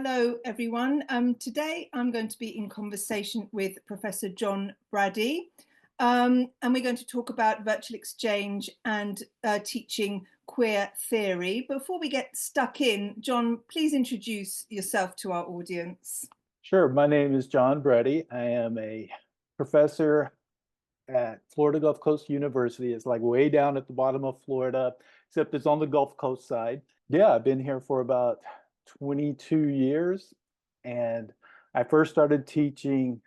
Hello, everyone. Today I'm going to be in conversation with Professor John Braddy, and we're going to talk about virtual exchange and teaching queer theory. Before we get stuck in, John, please introduce yourself to our audience. Sure. My name is John Braddy. I am a professor at Florida Gulf Coast University. It's like way down at the bottom of Florida, except it's on the Gulf Coast side. Yeah, I've been here for about 22 years, and I first started teaching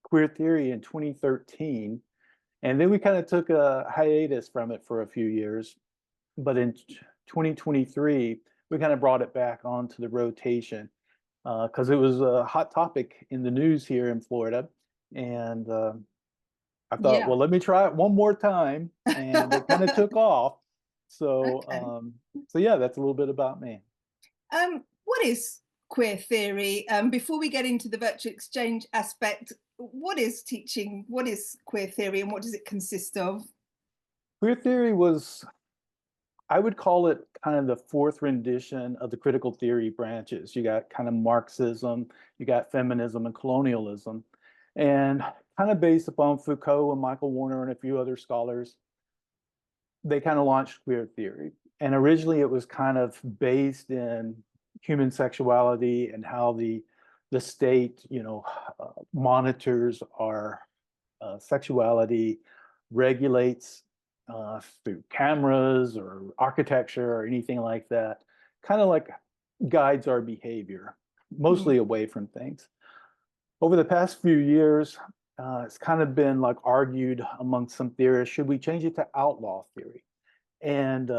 queer theory in 2013, and then we kind of took a hiatus from it for a few years. But in 2023, we kind of brought it back onto the rotation because it was a hot topic in the news here in Florida. And I thought, well, let me try it one more time. And it kind of took off. So, so yeah, that's a little bit about me. What is queer theory? Before we get into the virtual exchange aspect, what is teaching? What is queer theory and what does it consist of? Queer theory was, I would call it kind of the fourth rendition of the critical theory branches. You got kind of Marxism, you got feminism and colonialism, and kind of based upon Foucault and Michael Warner and a few other scholars, they kind of launched queer theory. And originally it was kind of based in human sexuality and how the state, monitors our sexuality, regulates through cameras or architecture or anything like that, kind of like guides our behavior, mostly away from things. Over the past few years, it's kind of been like argued among some theorists, should we change it to outlaw theory? And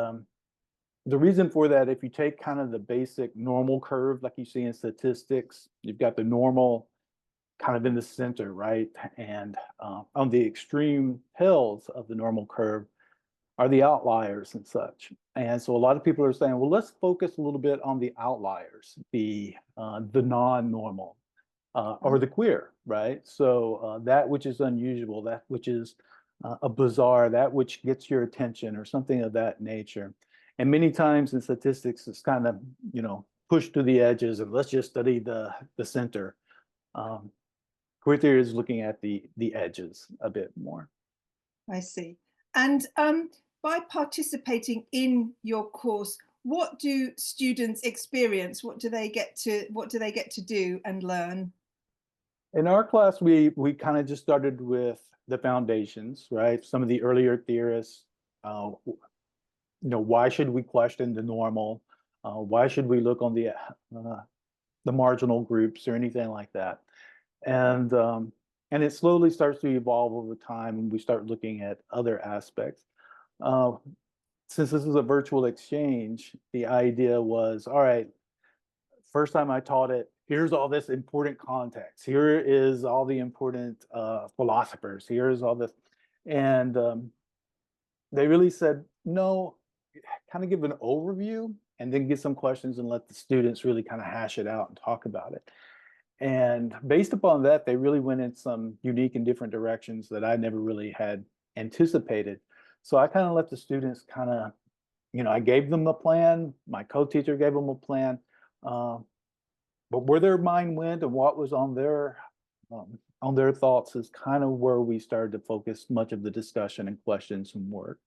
the reason for that, if you take kind of the basic normal curve, like you see in statistics, you've got the normal kind of in the center, right? And on the extreme hills of the normal curve are the outliers and such. And so a lot of people are saying, well, let's focus a little bit on the outliers, the non-normal, or the queer, right? So that which is unusual, that which is a bizarre, that which gets your attention or something of that nature. And many times in statistics, it's kind of, pushed to the edges and let's just study the center. Queer theory is looking at the edges a bit more. I see. And by participating in your course, what do students experience? What do they get to do and learn? In our class, we kind of just started with the foundations, right? Some of the earlier theorists, why should we question the normal? Why should we look on the marginal groups or anything like that? And it slowly starts to evolve over time, and we start looking at other aspects. Since this is a virtual exchange, the idea was, all right, first time I taught it, here's all this important context. Here is all the important philosophers. Here's all this. And they really said, no, kind of give an overview and then get some questions and let the students really kind of hash it out and talk about it. And based upon that, they really went in some unique and different directions that I never really had anticipated. So I kind of let the students kind of, I gave them a plan. My co-teacher gave them a plan. But where their mind went and what was on their thoughts is kind of where we started to focus much of the discussion and questions and work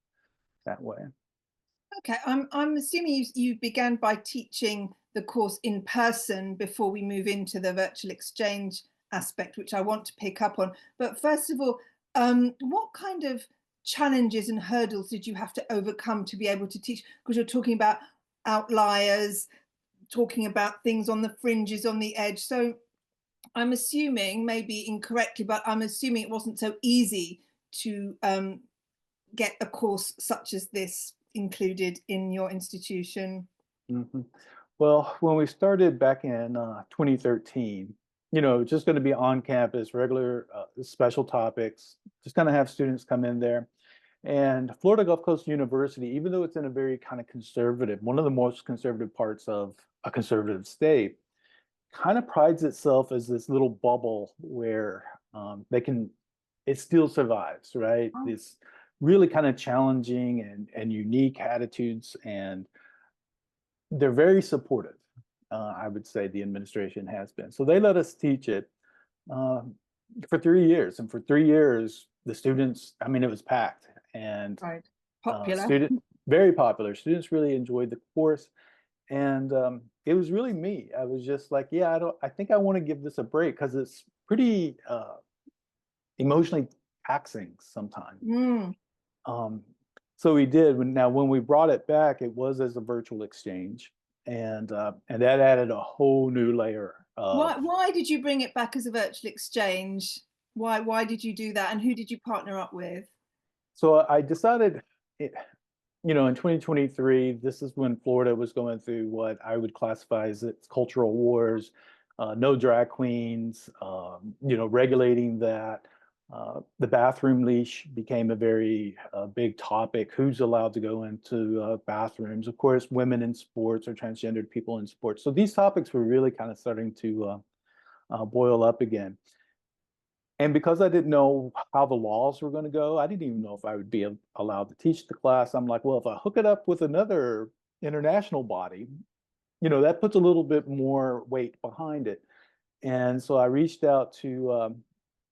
that way. Okay, I'm assuming you began by teaching the course in person before we move into the virtual exchange aspect, which I want to pick up on. But first of all, what kind of challenges and hurdles did you have to overcome to be able to teach? Because you're talking about outliers, talking about things on the fringes, on the edge. So I'm assuming, maybe incorrectly, but I'm assuming it wasn't so easy to get a course such as this included in your institution. Well, when we started back in 2013, just going to be on campus, regular special topics, just going to have students come in there. And Florida Gulf Coast University, even though it's in a very kind of conservative, one of the most conservative parts of a conservative state, kind of prides itself as this little bubble where it still survives, right? This really kind of challenging and unique attitudes, and they're very supportive. I would say the administration has been. So they let us teach it um, for 3 years. And for 3 years, the students, I mean, it was packed and Right. Popular. student very popular. Students really enjoyed the course. And it was really me. I was just like, yeah, I think I want to give this a break because it's pretty emotionally taxing sometimes. Mm. Um, so we did. Now, when we brought it back, it was as a virtual exchange, and that added a whole new layer of. Why did you bring it back as a virtual exchange? Why did you do that? And who did you partner up with? So I decided, it, in 2023, this is when Florida was going through what I would classify as its cultural wars, no drag queens, regulating that. The bathroom leash became a very big topic. Who's allowed to go into bathrooms? Of course, women in sports or transgendered people in sports. So these topics were really kind of starting to boil up again. And because I didn't know how the laws were going to go, I didn't even know if I would be allowed to teach the class. I'm like, well, if I hook it up with another international body, that puts a little bit more weight behind it. And so I reached out to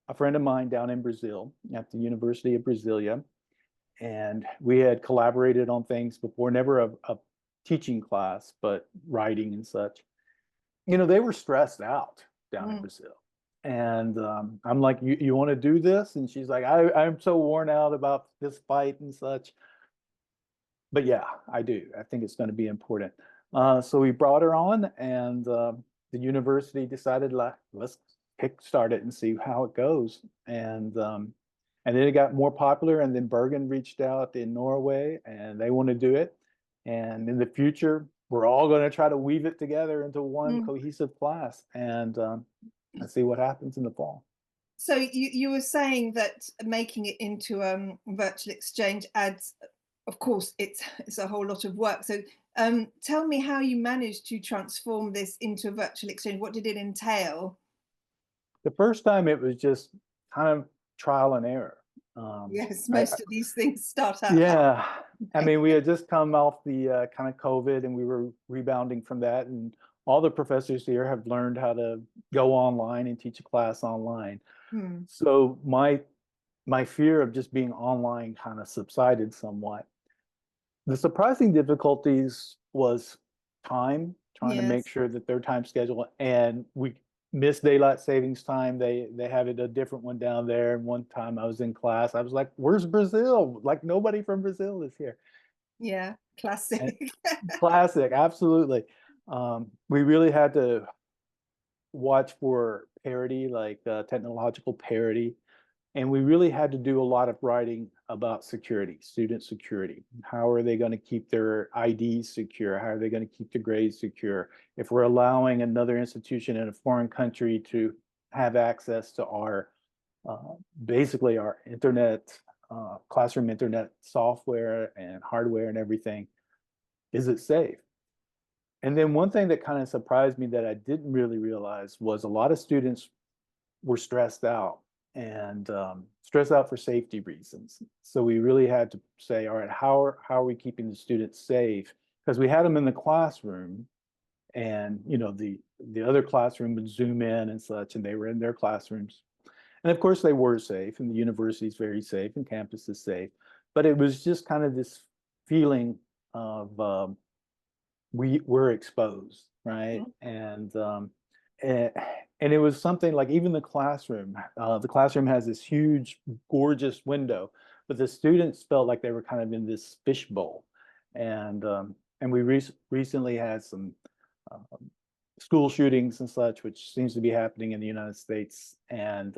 a friend of mine down in Brazil at the University of Brasilia. And we had collaborated on things before, never a teaching class, but writing and such. They were stressed out down in Mm. Brazil. And I'm like, you want to do this? And she's like, I'm so worn out about this fight and such. But yeah, I do. I think it's going to be important. So we brought her on, and the university decided, let's kickstart it and see how it goes. And then it got more popular, and then Bergen reached out in Norway, and they want to do it. And in the future, we're all going to try to weave it together into one Mm. cohesive class and see what happens in the fall. So you were saying that making it into virtual exchange adds, of course, it's a whole lot of work. So tell me how you managed to transform this into a virtual exchange. What did it entail? The first time it was just kind of trial and error. Yes, I, most of these things start out that yeah, I way. mean, we had just come off the kind of COVID, and we were rebounding from that. And all the professors here have learned how to go online and teach a class online. Hmm. So my fear of just being online kind of subsided somewhat. The surprising difficulties was time, trying to make Yes. sure that their time schedule, and we missed daylight savings time. They have it a different one down there. And one time I was in class, I was like, "Where's Brazil? Like nobody from Brazil is here." Yeah. And Classic. classic, absolutely. We really had to watch for parity, like technological parity. And we really had to do a lot of writing about security, student security. How are they going to keep their IDs secure? How are they going to keep the grades secure? If we're allowing another institution in a foreign country to have access to our, basically our internet, classroom internet software and hardware and everything, is it safe? And then one thing that kind of surprised me that I didn't really realize was a lot of students were stressed out and stressed out for safety reasons. So we really had to say, all right, how are we keeping the students safe? Because we had them in the classroom, and the other classroom would zoom in and such, and they were in their classrooms. And of course they were safe, and the university is very safe, and campus is safe. But it was just kind of this feeling of we were exposed, right? Mhm. And and it was something like even the classroom has this huge, gorgeous window, but the students felt like they were kind of in this fishbowl. And we recently had some school shootings and such, which seems to be happening in the United States. And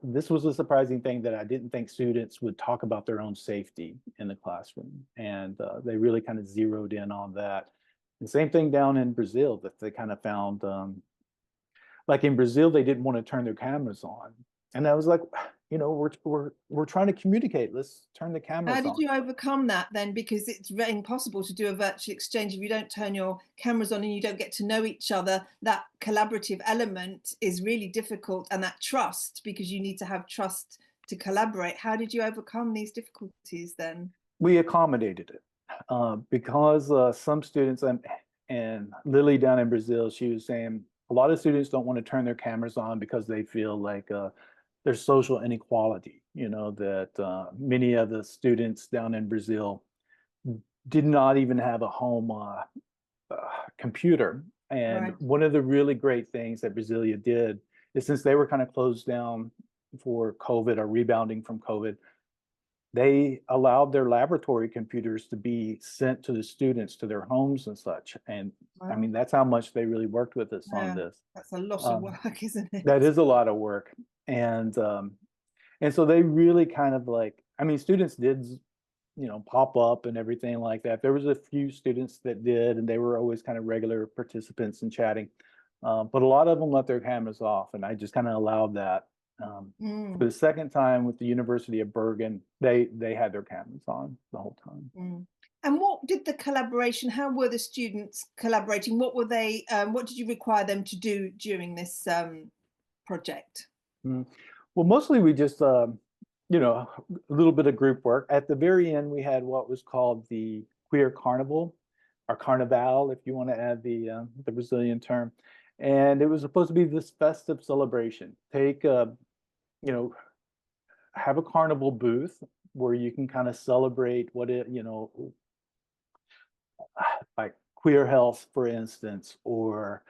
this was a surprising thing that I didn't think students would talk about their own safety in the classroom. And they really kind of zeroed in on that. The same thing down in Brazil that they kind of found, like in Brazil, they didn't want to turn their cameras on. And I was like, we're trying to communicate. Let's turn the How cameras did on. you overcome that then? Because it's very impossible to do a virtual exchange if you don't turn your cameras on and you don't get to know each other. That collaborative element is really difficult, and that trust, because you need to have trust to collaborate. How did you overcome these difficulties then? We accommodated it because some students, And Lily down in Brazil, she was saying a lot of students don't want to turn their cameras on because they feel like there's social inequality, that many of the students down in Brazil did not even have a home computer. And Right. one of the really great things that Brasilia did is, since they were kind of closed down for COVID or rebounding from COVID, they allowed their laboratory computers to be sent to the students to their homes and such. And I Wow. mean, that's how much they really worked with us on Yeah. this. That's a lot of Um, work, isn't that it? is a lot of work. And so they really kind of like, I mean, students did, pop up and everything like that. There was a few students that did, and they were always kind of regular participants and chatting. But a lot of them let their cameras off, and I just kind of allowed that. For Mm, the second time with the University of Bergen, they had their cameras on the whole time. mm. And what did the collaboration, how were the students collaborating? What were they, what did you require them to do during this project? Mm. Well, mostly we just, a little bit of group work. At the very end, we had what was called the Queer Carnival, or Carnaval, if you want to add the Brazilian term. And it was supposed to be this festive celebration. You know, have a carnival booth where you can kind of celebrate like queer health, for instance, or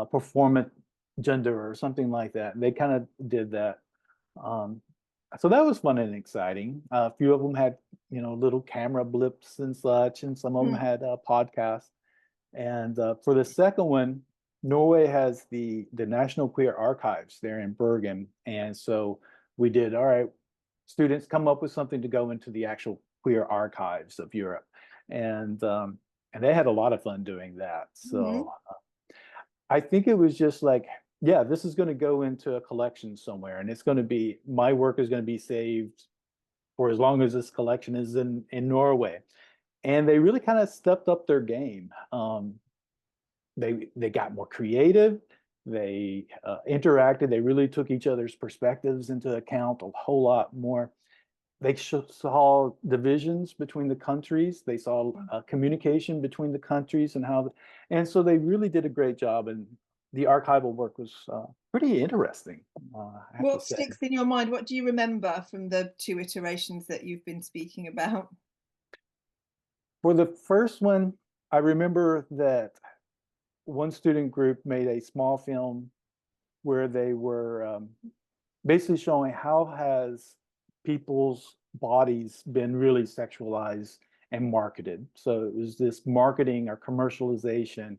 performant gender or something like that. And they kind of did that. Um, so that was fun and exciting. A few of them had, little camera blips and such, and some of them Mm, had podcasts. And for the second one, Norway has the National Queer Archives there in Bergen, and so we did, all right, students come up with something to go into the actual queer archives of Europe, and they had a lot of fun doing that. mhm. So I think it was just like, yeah, this is going to go into a collection somewhere, and it's going to be, my work is going to be saved for as long as this collection is in Norway. And they really kind of stepped up their game. They got more creative. They interacted. They really took each other's perspectives into account a whole lot more. They saw divisions between the countries. They saw communication between the countries and so they really did a great job. And the archival work was pretty interesting, I have to What say. sticks in your mind? What do you remember from the two iterations that you've been speaking about? For the first one, I remember that one student group made a small film where they were basically showing how has people's bodies been really sexualized and marketed. So it was this marketing or commercialization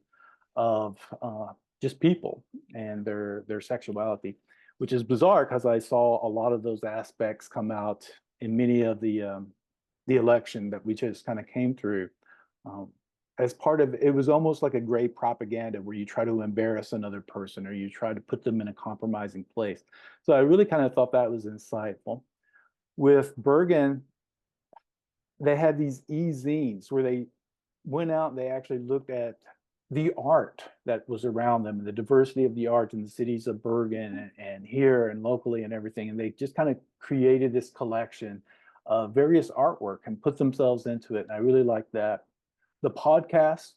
of just people and their sexuality, which is bizarre because I saw a lot of those aspects come out in many of the election that we just kind of came through. Um, as part of it was almost like a great propaganda where you try to embarrass another person or you try to put them in a compromising place. So I really kind of thought that was insightful. With Bergen, they had these e-zines where they went out and they actually looked at the art that was around them, the diversity of the art in the cities of Bergen and here and locally and everything. And they just kind of created this collection of various artwork and put themselves into it. And I really liked that. The podcast,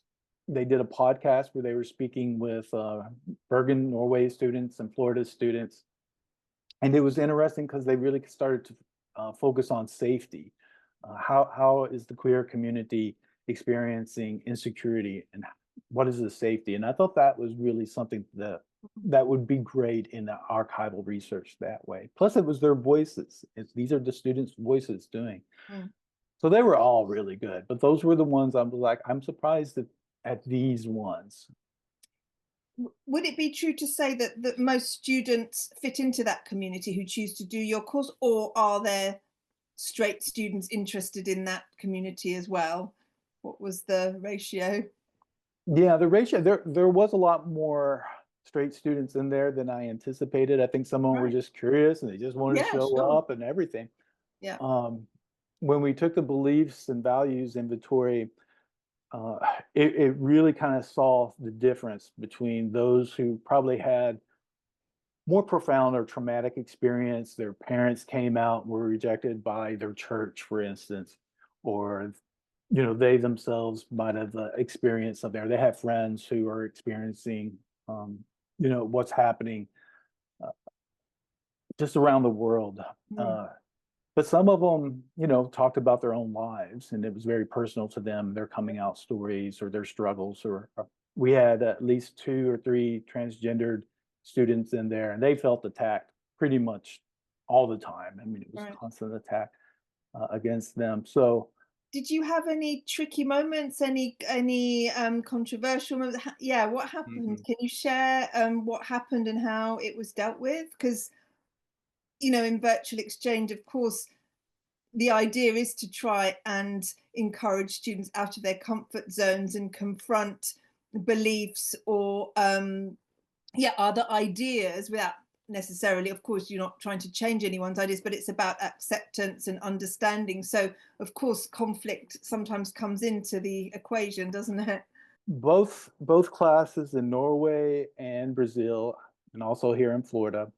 they did a podcast where they were speaking with Bergen, Norway students and Florida students. And it was interesting because they really started to focus on safety. How is the queer community experiencing insecurity, and what is the safety? And I thought that was really something that would be great in the archival research that way. Plus, it was their voices. These are the students' voices doing. Mm. So they were all really good, but those were the ones I was like, I'm surprised at these ones. Would it be true to say that most students fit into that community who choose to do your course, or are there straight students interested in that community as well? What was the ratio? Yeah, the ratio there was a lot more straight students in there than I anticipated. I think some of them were Right. just curious and they just wanted to Yeah, show sure. up and everything. Yeah. Um, when we took the beliefs and values inventory, uh, it really kind of saw the difference between those who probably had more profound or traumatic experience. Their parents came out and were rejected by their church, for instance, or they themselves might have experienced something, or they have friends who are experiencing, what's happening uh, just around the world. Mm. Uh, but some of them, talked about their own lives, and it was very personal to them, their coming out stories or their struggles. Or we had at least 2 or 3 transgendered students in there, and they felt attacked pretty much all the time. I mean, it was Right. constant attack against them. So Did you have any tricky moments, any controversial moments? Yeah, what happened? mhm. Can you share what happened and how it was dealt with? Because in virtual exchange, of course, the idea is to try and encourage students out of their comfort zones and confront beliefs or other ideas without necessarily, of course, you're not trying to change anyone's ideas, but it's about acceptance and understanding. So of course conflict sometimes comes into the equation, doesn't it? Both classes in Norway and Brazil, and also here in Florida,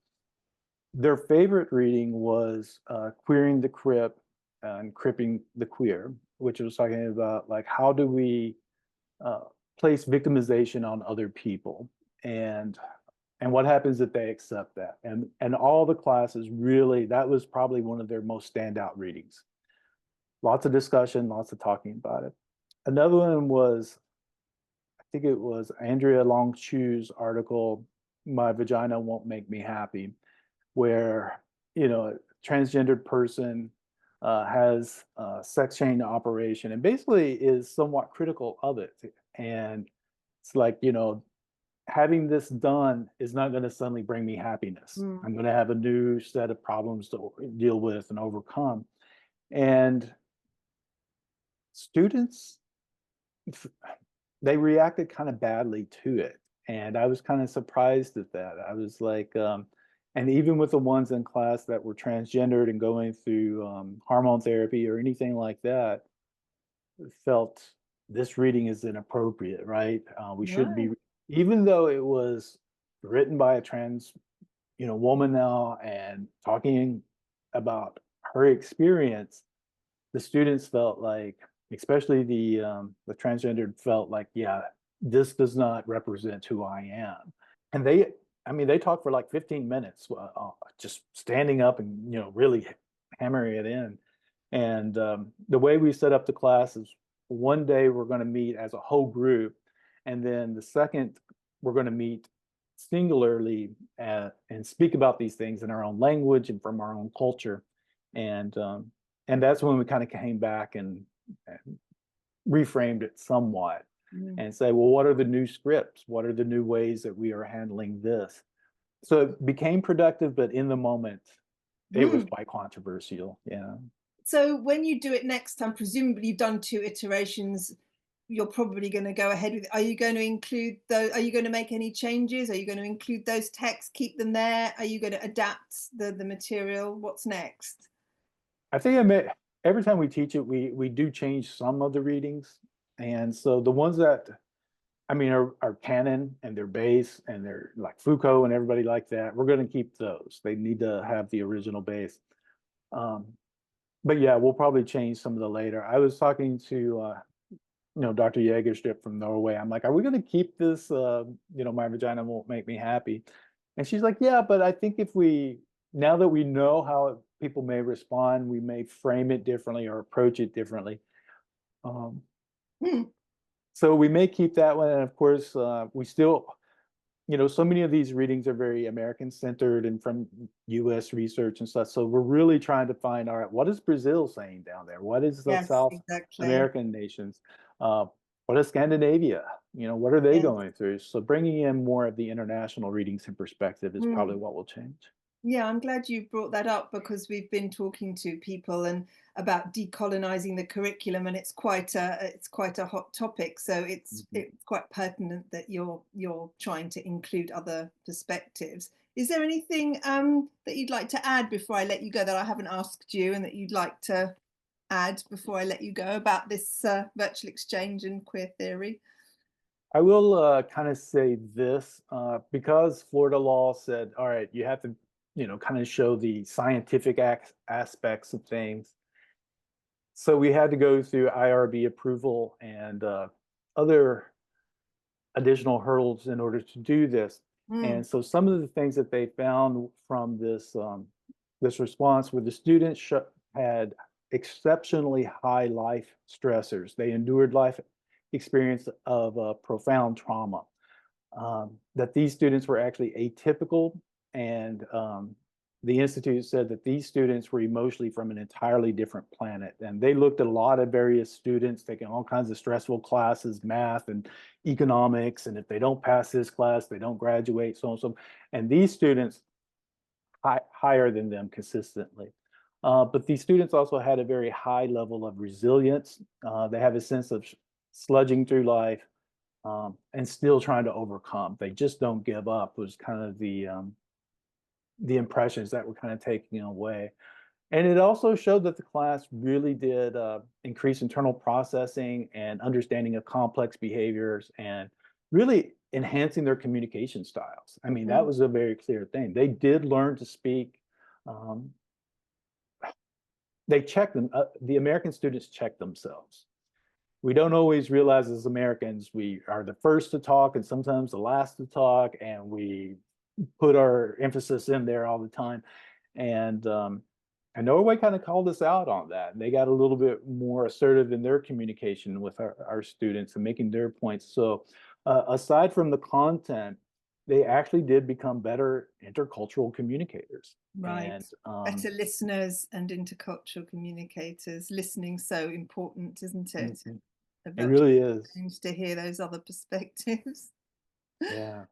their favorite reading was Queering the Crip and Cripping the Queer, which was talking about, like, how do we uh, place victimization on other people, and what happens if they accept that. And all the classes, really, that was probably one of their most standout readings. Lots of discussion, lots of talking about it. Another one was, I think it was Andrea Longchu's article, My Vagina Won't Make Me Happy, where, a transgendered person has a sex change operation and basically is somewhat critical of it. And it's like, having this done is not going to suddenly bring me happiness. Mm. I'm going to have a new set of problems to deal with and overcome. And students, they reacted kind of badly to it. And I was kind of surprised at that. I was like, and even with the ones in class that were transgendered and going through hormone therapy or anything like that, felt this reading is inappropriate, right? We shouldn't be, Right. even though it was written by a trans, woman now and talking about her experience, the students felt like, especially the transgendered, felt like, yeah, this does not represent who I am. And I mean, they talked for like 15 minutes, just standing up and really hammering it in. And the way we set up the class is, one day we're going to meet as a whole group, and then the second we're going to meet singularly and speak about these things in our own language and from our own culture. And that's when we kind of came back and reframed it somewhat Mm. and say, well, what are the new scripts? What are the new ways that we are handling this? So it became productive, but in the moment, it was Mm. quite controversial. Yeah. So when you do it next time, presumably you've done 2 iterations, you're probably going to go ahead with it. Are you going to include those? Are you going to make any changes? Are you going to include those texts, keep them there? Are you going to adapt the material? What's next? I think every time we teach it, we do change some of the readings. And so the ones that, I mean, are canon and they're base and they're like Foucault and everybody like that, we're going to keep those. They need to have the original base. Um, but yeah, we'll probably change some of the later. I was talking to Dr. Jagerstrip from Norway. I'm like, are we going to keep this? My vagina won't make me happy. And she's like, yeah, but I think if now that we know how people may respond, we may frame it differently or approach it differently. Um, Hmm. so we may keep that one. And of course, we still, so many of these readings are very American centered and from US research and stuff. So we're really trying to find, all right, what is Brazil saying down there? What is the Yes, South exactly. American nations? Uh, what is Scandinavia? What are they Yes. going through? So bringing in more of the international readings and perspective is probably Hmm. what will change. Yeah, I'm glad you brought that up because we've been talking to people and about decolonizing the curriculum, and it's quite a hot topic. So it's Mhm. it's quite pertinent that you're trying to include other perspectives. Is there anything that you'd like to add before I let you go that I haven't asked you, and that you'd like to add before I let you go about this virtual exchange and queer theory? I will kind of say this because Florida law said, all right, you have to, kind of show the scientific aspects of things. So we had to go through IRB approval and other additional hurdles in order to do this. Mm, And so some of the things that they found from this response were the students had exceptionally high life stressors. They endured life experience of profound trauma. That these students were actually atypical, and the institute said that these students were emotionally from an entirely different planet. And they looked at a lot of various students taking all kinds of stressful classes, math and economics, and if they don't pass this class, they don't graduate, so on and so. And these students higher than them consistently. But these students also had a very high level of resilience. They have a sense of sludging through life, and still trying to overcome. They just don't give up was kind of the impressions that were kind of taken away. And it also showed that the class really did increase internal processing and understanding of complex behaviors and really enhancing their communication styles. I mean, that mm, was a very clear thing. They did learn to speak. Um, they checked them. The American students checked themselves. We don't always realize as Americans, we are the first to talk and sometimes the last to talk, and we put our emphasis in there all the time. And Norway kind of called us out on that. They got a little bit more assertive in their communication with our students and making their points. So aside from the content, they actually did become better intercultural communicators. right. And Better listeners and intercultural communicators. Listening so important, isn't it? mhm, A it virtual really is. exchange to hear those other perspectives. Yeah.